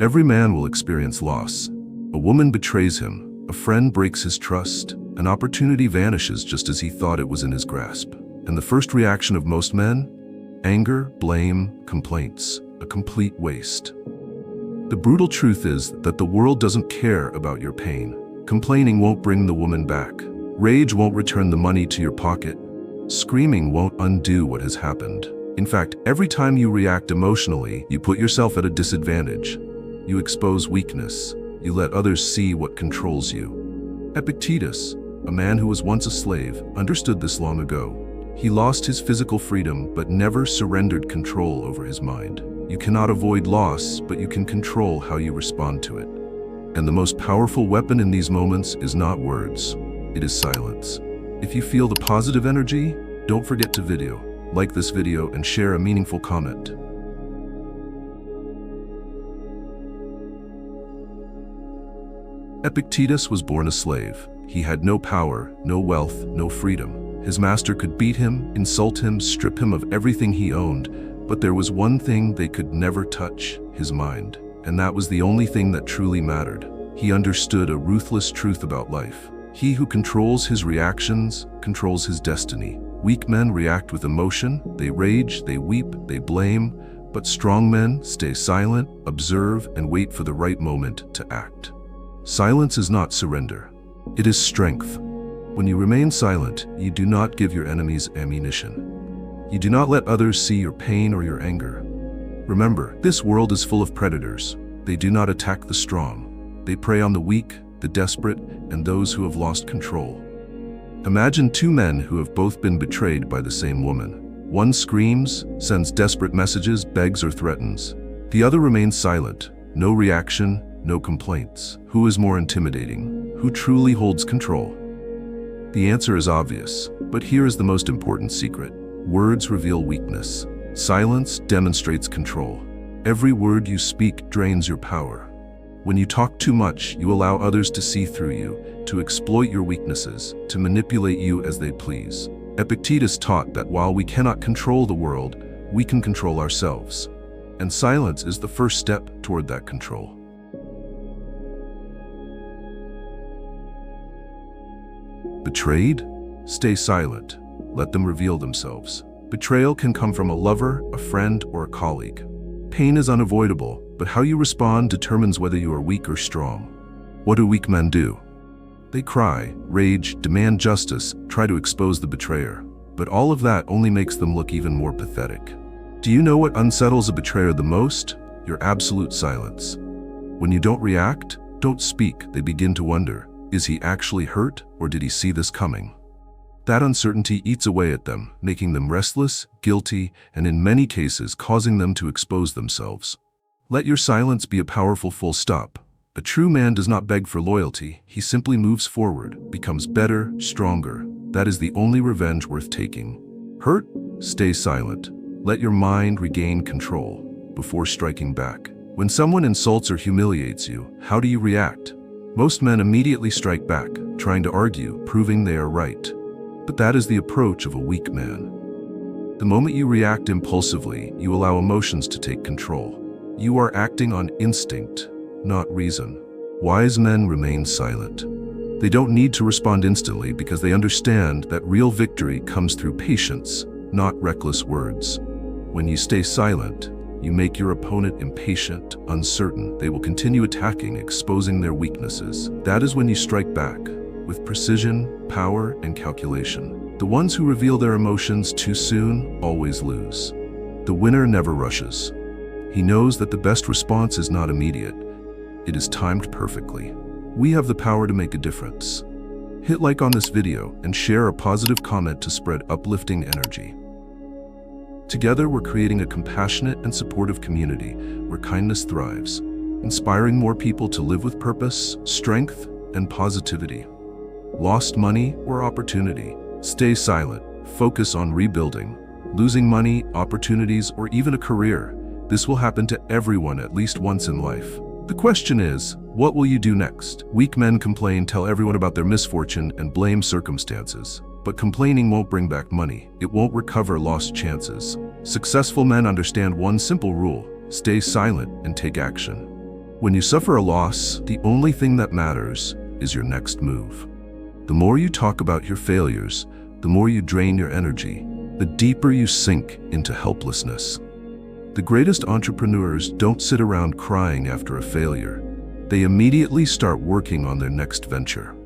Every man will experience loss. A woman betrays him, a friend breaks his trust, an opportunity vanishes just as he thought it was in his grasp. And the first reaction of most men? Anger, blame, complaints, a complete waste. The brutal truth is that the world doesn't care about your pain. Complaining won't bring the woman back. Rage won't return the money to your pocket. Screaming won't undo what has happened. In fact, every time you react emotionally, you put yourself at a disadvantage. You expose weakness. You let others see what controls you. Epictetus, a man who was once a slave, understood this long ago. He lost his physical freedom but never surrendered control over his mind. You cannot avoid loss, but you can control how you respond to it. And the most powerful weapon in these moments is not words. It is silence. If you feel the positive energy, don't forget to like this video and share a meaningful comment. Epictetus was born a slave. He had no power, no wealth, no freedom. His master could beat him, insult him, strip him of everything he owned, but there was one thing they could never touch: his mind. And that was the only thing that truly mattered. He understood a ruthless truth about life. He who controls his reactions controls his destiny. Weak men react with emotion, they rage, they weep, they blame, but strong men stay silent, observe, and wait for the right moment to act. Silence is not surrender. It is strength. When you remain silent, you do not give your enemies ammunition. You do not let others see your pain or your anger. Remember, this world is full of predators. They do not attack the strong. They prey on the weak, the desperate, and those who have lost control. Imagine two men who have both been betrayed by the same woman. One screams, sends desperate messages, begs or threatens. The other remains silent. No reaction, no complaints. Who is more intimidating? Who truly holds control? The answer is obvious, but here is the most important secret. Words reveal weakness. Silence demonstrates control. Every word you speak drains your power. When you talk too much, you allow others to see through you, to exploit your weaknesses, to manipulate you as they please. Epictetus taught that while we cannot control the world, we can control ourselves. And silence is the first step toward that control. Betrayed? Stay silent. Let them reveal themselves. Betrayal can come from a lover, a friend, or a colleague. Pain is unavoidable, but how you respond determines whether you are weak or strong. What do weak men do? They cry, rage, demand justice, try to expose the betrayer. But all of that only makes them look even more pathetic. Do you know what unsettles a betrayer the most? Your absolute silence. When you don't react, don't speak, they begin to wonder, is he actually hurt, or did he see this coming? That uncertainty eats away at them, making them restless, guilty, and in many cases causing them to expose themselves. Let your silence be a powerful full stop. A true man does not beg for loyalty, he simply moves forward, becomes better, stronger. That is the only revenge worth taking. Hurt? Stay silent. Let your mind regain control before striking back. When someone insults or humiliates you, how do you react? Most men immediately strike back, trying to argue, proving they are right. But that is the approach of a weak man. The moment you react impulsively, you allow emotions to take control. You are acting on instinct, not reason. Wise men remain silent. They don't need to respond instantly because they understand that real victory comes through patience, not reckless words. When you stay silent, you make your opponent impatient, uncertain. They will continue attacking, exposing their weaknesses. That is when you strike back, with precision, power, and calculation. The ones who reveal their emotions too soon always lose. The winner never rushes. He knows that the best response is not immediate. It is timed perfectly. We have the power to make a difference. Hit like on this video and share a positive comment to spread uplifting energy. Together, we're creating a compassionate and supportive community where kindness thrives, inspiring more people to live with purpose, strength, and positivity. Lost money or opportunity? Stay silent. Focus on rebuilding. Losing money, opportunities, or even a career? This will happen to everyone at least once in life. The question is, what will you do next? Weak men complain, tell everyone about their misfortune, and blame circumstances. But complaining won't bring back money. It won't recover lost chances. Successful men understand one simple rule: stay silent and take action. When you suffer a loss, the only thing that matters is your next move. The more you talk about your failures, the more you drain your energy, the deeper you sink into helplessness. The greatest entrepreneurs don't sit around crying after a failure. They immediately start working on their next venture.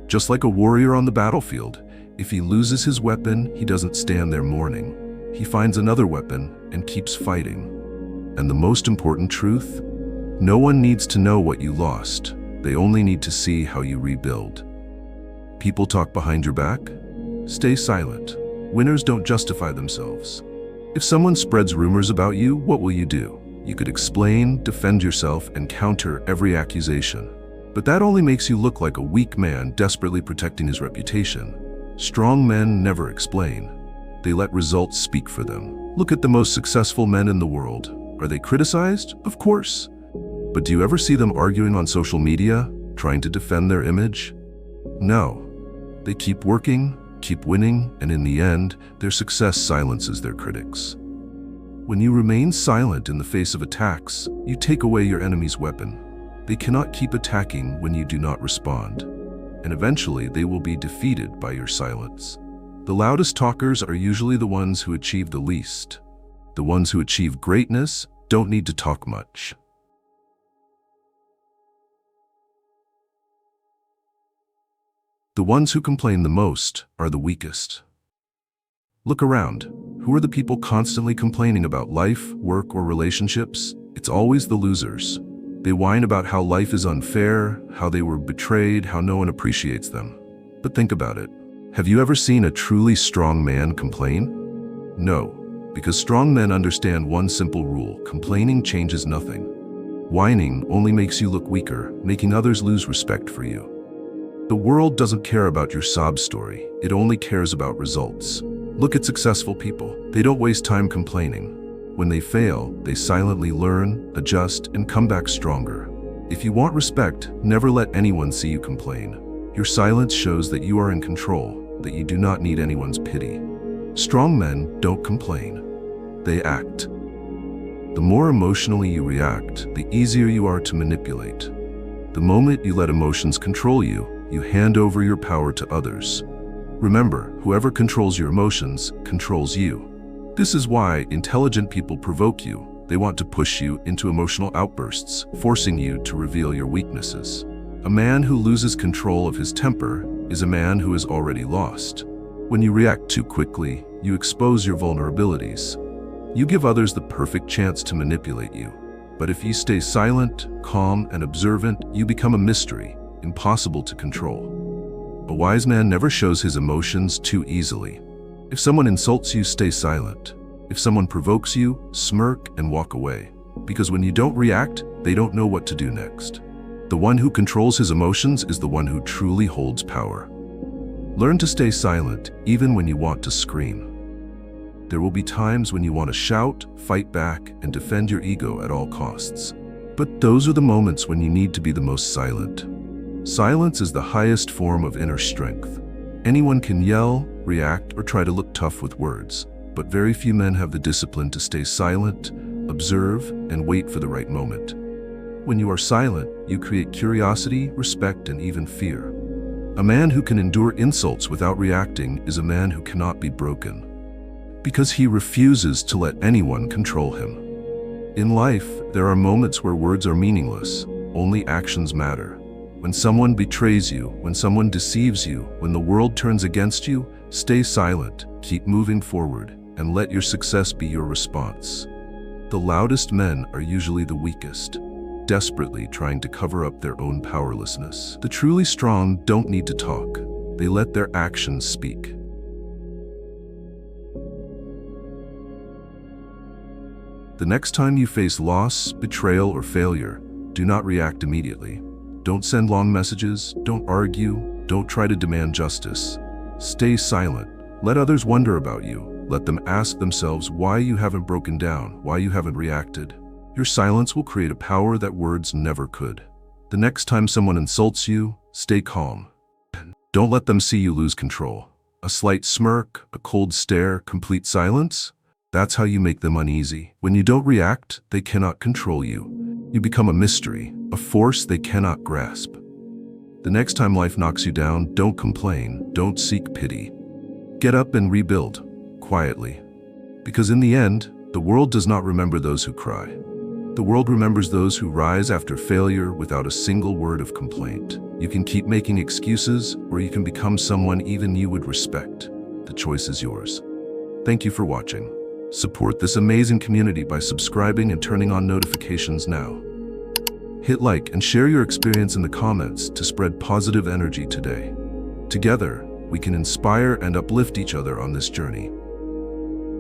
Just like a warrior on the battlefield, if he loses his weapon, he doesn't stand there mourning. He finds another weapon and keeps fighting. And the most important truth? No one needs to know what you lost. They only need to see how you rebuild. People talk behind your back? Stay silent. Winners don't justify themselves. If someone spreads rumors about you, what will you do? You could explain, defend yourself, and counter every accusation. But that only makes you look like a weak man desperately protecting his reputation. Strong men never explain. They let results speak for them. Look at the most successful men in the world. Are they criticized? Of course. But do you ever see them arguing on social media, trying to defend their image? No. They keep working, keep winning, and in the end, their success silences their critics. When you remain silent in the face of attacks, you take away your enemy's weapon. They cannot keep attacking when you do not respond. And eventually, they will be defeated by your silence. The loudest talkers are usually the ones who achieve the least. The ones who achieve greatness don't need to talk much. The ones who complain the most are the weakest. Look around. Who are the people constantly complaining about life, work, or relationships? It's always the losers. They whine about how life is unfair, how they were betrayed, how no one appreciates them. But think about it. Have you ever seen a truly strong man complain? No, because strong men understand one simple rule: complaining changes nothing. Whining only makes you look weaker, making others lose respect for you. The world doesn't care about your sob story. It only cares about results. Look at successful people. They don't waste time complaining. When they fail, they silently learn, adjust, and come back stronger. If you want respect, never let anyone see you complain. Your silence shows that you are in control, that you do not need anyone's pity. Strong men don't complain. They act. The more emotionally you react, the easier you are to manipulate. The moment you let emotions control you, you hand over your power to others. Remember, whoever controls your emotions controls you. This is why intelligent people provoke you. They want to push you into emotional outbursts, forcing you to reveal your weaknesses. A man who loses control of his temper is a man who is already lost. When you react too quickly, you expose your vulnerabilities. You give others the perfect chance to manipulate you. But if you stay silent, calm, and observant, you become a mystery, impossible to control. A wise man never shows his emotions too easily. If someone insults you, stay silent. If someone provokes you, smirk and walk away. Because when you don't react, they don't know what to do next. The one who controls his emotions is the one who truly holds power. Learn to stay silent, even when you want to scream. There will be times when you want to shout, fight back, and defend your ego at all costs. But those are the moments when you need to be the most silent. Silence is the highest form of inner strength. Anyone can yell, react, or try to look tough with words, but very few men have the discipline to stay silent, observe, and wait for the right moment. When you are silent, you create curiosity, respect, and even fear. A man who can endure insults without reacting is a man who cannot be broken, because he refuses to let anyone control him. In life, there are moments where words are meaningless, only actions matter. When someone betrays you, when someone deceives you, when the world turns against you, stay silent, keep moving forward, and let your success be your response. The loudest men are usually the weakest, desperately trying to cover up their own powerlessness. The truly strong don't need to talk. They let their actions speak. The next time you face loss, betrayal, or failure, do not react immediately. Don't send long messages, don't argue, don't try to demand justice. Stay silent. Let others wonder about you. Let them ask themselves why you haven't broken down, why you haven't reacted. Your silence will create a power that words never could. The next time someone insults you, stay calm. Don't let them see you lose control. A slight smirk, a cold stare, complete silence? That's how you make them uneasy. When you don't react, they cannot control you. You become a mystery, a force they cannot grasp. The next time life knocks you down, don't complain, don't seek pity. Get up and rebuild, quietly. Because in the end, the world does not remember those who cry. The world remembers those who rise after failure without a single word of complaint. You can keep making excuses, or you can become someone even you would respect. The choice is yours. Thank you for watching. Support this amazing community by subscribing and turning on notifications now. Hit like and share your experience in the comments to spread positive energy today. Together, we can inspire and uplift each other on this journey.